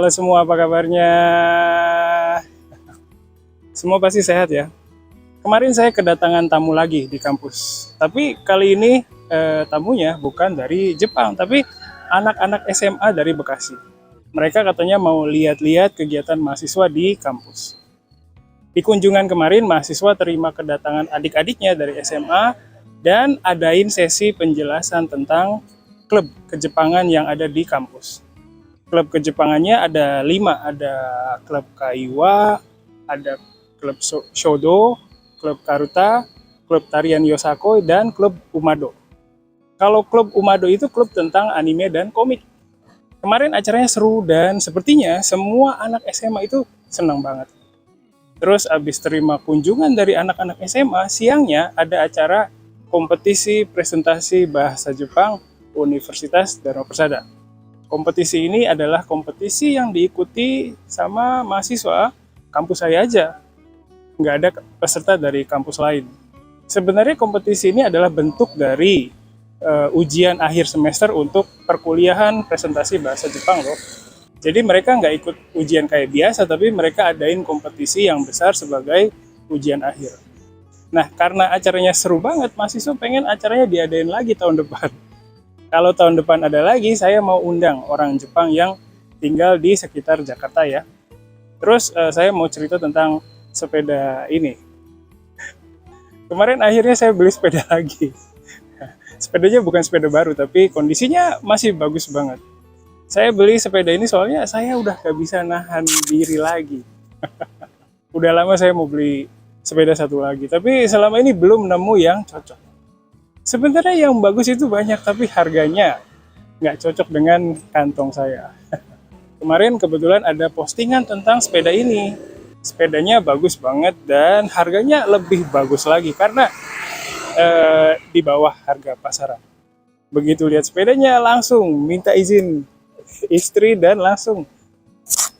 Halo semua, apa kabarnya? Semua pasti sehat ya. Kemarin saya kedatangan tamu lagi di kampus. Tapi kali ini tamunya bukan dari Jepang, tapi anak-anak SMA dari Bekasi. Mereka katanya mau lihat-lihat kegiatan mahasiswa di kampus. Di kunjungan kemarin, mahasiswa terima kedatangan adik-adiknya dari SMA dan adain sesi penjelasan tentang klub kejepangan yang ada di kampus. Klub kejepangannya ada 5, ada klub Kaiwa, ada klub Shodo, klub Karuta, klub tarian Yosako, dan klub Umado. Kalau klub Umado itu klub tentang anime dan komik. Kemarin acaranya seru dan sepertinya semua anak SMA itu senang banget. Terus abis terima kunjungan dari anak-anak SMA, siangnya ada acara kompetisi presentasi bahasa Jepang Universitas Dharma Persada. Kompetisi ini adalah kompetisi yang diikuti sama mahasiswa kampus saya aja. Nggak ada peserta dari kampus lain. Sebenarnya kompetisi ini adalah bentuk dari ujian akhir semester untuk perkuliahan presentasi bahasa Jepang loh. Jadi mereka nggak ikut ujian kayak biasa, tapi mereka adain kompetisi yang besar sebagai ujian akhir. Nah, karena acaranya seru banget, mahasiswa pengen acaranya diadain lagi tahun depan. Kalau tahun depan ada lagi, saya mau undang orang Jepang yang tinggal di sekitar Jakarta ya. Terus saya mau cerita tentang sepeda ini. Kemarin akhirnya saya beli sepeda lagi. Sepedanya bukan sepeda baru, tapi kondisinya masih bagus banget. Saya beli sepeda ini soalnya saya udah gak bisa nahan diri lagi. Udah lama saya mau beli sepeda satu lagi, tapi selama ini belum nemu yang cocok. Sebenarnya yang bagus itu banyak, tapi harganya nggak cocok dengan kantong saya. Kemarin kebetulan ada postingan tentang sepeda ini. Sepedanya bagus banget dan harganya lebih bagus lagi karena di bawah harga pasaran. Begitu lihat sepedanya langsung minta izin istri dan langsung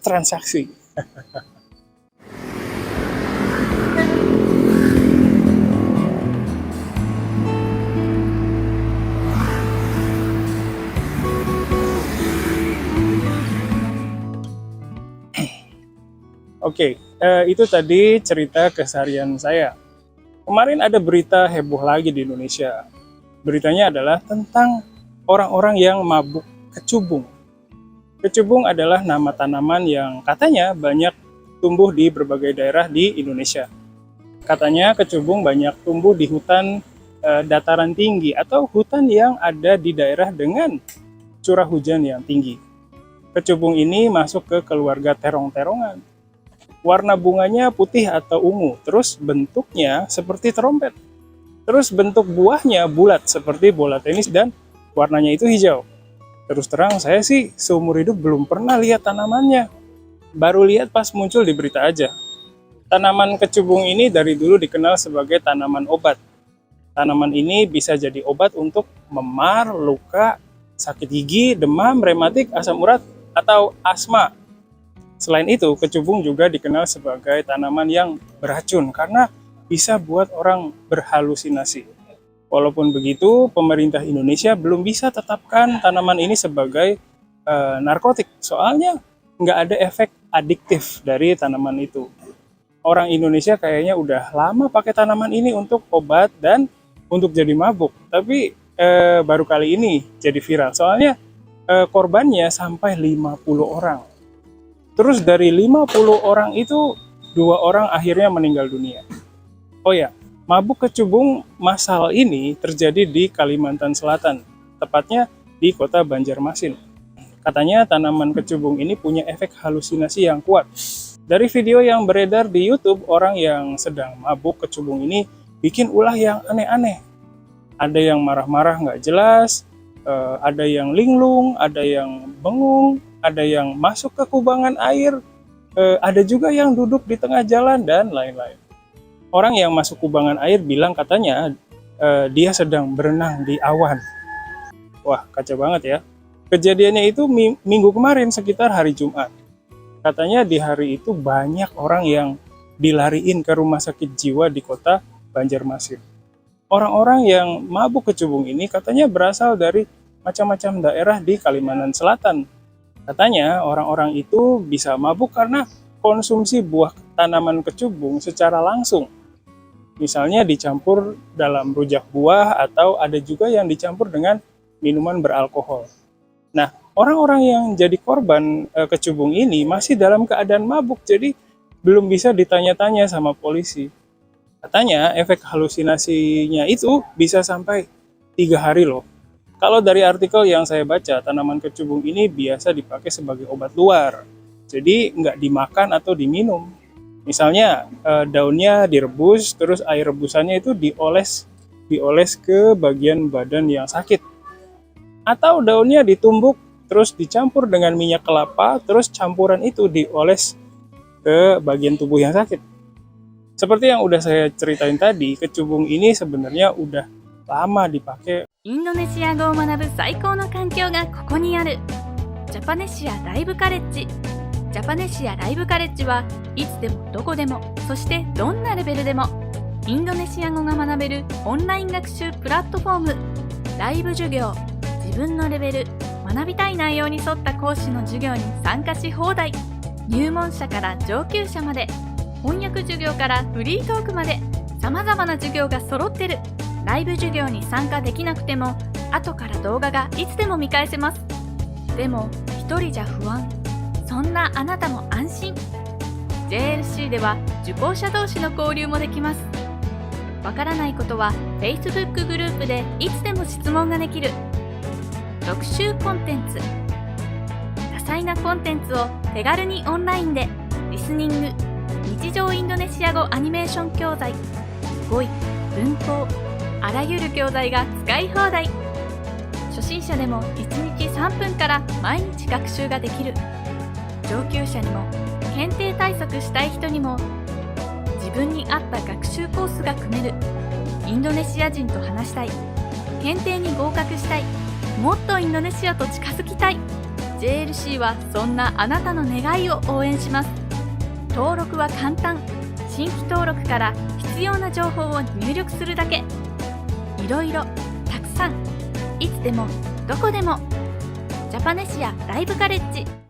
transaksi. Oke, itu tadi cerita keseharian saya. Kemarin ada berita heboh lagi di Indonesia. Beritanya adalah tentang orang-orang yang mabuk kecubung. Kecubung adalah nama tanaman yang katanya banyak tumbuh di berbagai daerah di Indonesia. Katanya kecubung banyak tumbuh di hutan dataran tinggi atau hutan yang ada di daerah dengan curah hujan yang tinggi. Kecubung ini masuk ke keluarga terong-terongan. Warna bunganya putih atau ungu, terus bentuknya seperti trompet. Terus bentuk buahnya bulat seperti bola tenis dan warnanya itu hijau. Terus terang saya sih seumur hidup belum pernah lihat tanamannya. Baru lihat pas muncul di berita aja. Tanaman kecubung ini dari dulu dikenal sebagai tanaman obat. Tanaman ini bisa jadi obat untuk memar, luka, sakit gigi, demam, rematik, asam urat, atau asma. Selain itu, kecubung juga dikenal sebagai tanaman yang beracun karena bisa buat orang berhalusinasi. Walaupun begitu, pemerintah Indonesia belum bisa tetapkan tanaman ini sebagai narkotik. Soalnya nggak ada efek adiktif dari tanaman itu. Orang Indonesia kayaknya udah lama pakai tanaman ini untuk obat dan untuk jadi mabuk. Tapi baru kali ini jadi viral. Soalnya korbannya sampai 50 orang. Terus dari 50 orang itu 2 orang akhirnya meninggal dunia. Oh ya, mabuk kecubung massal ini terjadi di Kalimantan Selatan, tepatnya di kota Banjarmasin. Katanya tanaman kecubung ini punya efek halusinasi yang kuat. Dari video yang beredar di YouTube, orang yang sedang mabuk kecubung ini bikin ulah yang aneh-aneh. Ada yang marah-marah nggak jelas, ada yang linglung, ada yang bengung, ada yang masuk ke kubangan air, ada juga yang duduk di tengah jalan, dan lain-lain. Orang yang masuk kubangan air bilang katanya dia sedang berenang di awan. Wah, kacau banget ya. Kejadiannya itu minggu kemarin sekitar hari Jumat. Katanya di hari itu banyak orang yang dilariin ke rumah sakit jiwa di kota Banjarmasin. Orang-orang yang mabuk kecubung ini katanya berasal dari macam-macam daerah di Kalimantan Selatan. Katanya orang-orang itu bisa mabuk karena konsumsi buah tanaman kecubung secara langsung. Misalnya dicampur dalam rujak buah atau ada juga yang dicampur dengan minuman beralkohol. Nah, orang-orang yang jadi korban kecubung ini masih dalam keadaan mabuk, jadi belum bisa ditanya-tanya sama polisi. Katanya efek halusinasinya itu bisa sampai 3 hari loh. Kalau dari artikel yang saya baca, tanaman kecubung ini biasa dipakai sebagai obat luar. Jadi nggak dimakan atau diminum. Misalnya daunnya direbus, terus air rebusannya itu dioles ke bagian badan yang sakit. Atau daunnya ditumbuk, terus dicampur dengan minyak kelapa, terus campuran itu dioles ke bagian tubuh yang sakit. Seperti yang udah saya ceritain tadi, kecubung ini sebenarnya udah lama dipakai. インドネシア語を学ぶ最高の環境がここにある。ジャパネシアライブカレッジ。ジャパネシアライブカレッジはいつでもどこでも、そしてどんなレベルでもインドネシア語が学べるオンライン学習プラットフォーム。ライブ授業、自分のレベル、学びたい内容に沿った講師の授業に参加し放題。入門者から上級者まで、翻訳授業からフリートークまで様々な授業が揃ってる。ライブ授業に参加できなくても後から動画がいつでも見返せます。でも一人じゃ不安。そんなあなたも安心。 JLC では受講者同士の交流もできます。わからないことは Facebook グループでいつでも質問ができる。特集コンテンツ。多彩なコンテンツを手軽にオンラインでリスニング、日常インドネシア語アニメーション教材、語彙、文法、あらゆる教材が使い放題。初心者でも1日3分から毎日学習ができる。上級者にも検定対策したい人にも自分に合った学習コースが組める。インドネシア人と話したい、検定に合格したい、もっとインドネシアと近づきたい。 JLC はそんなあなたの願いを応援します。登録は簡単。新規登録から必要な情報を入力するだけ。いろいろたくさん、いつでもどこでも。ジャパネシアライブカレッジ。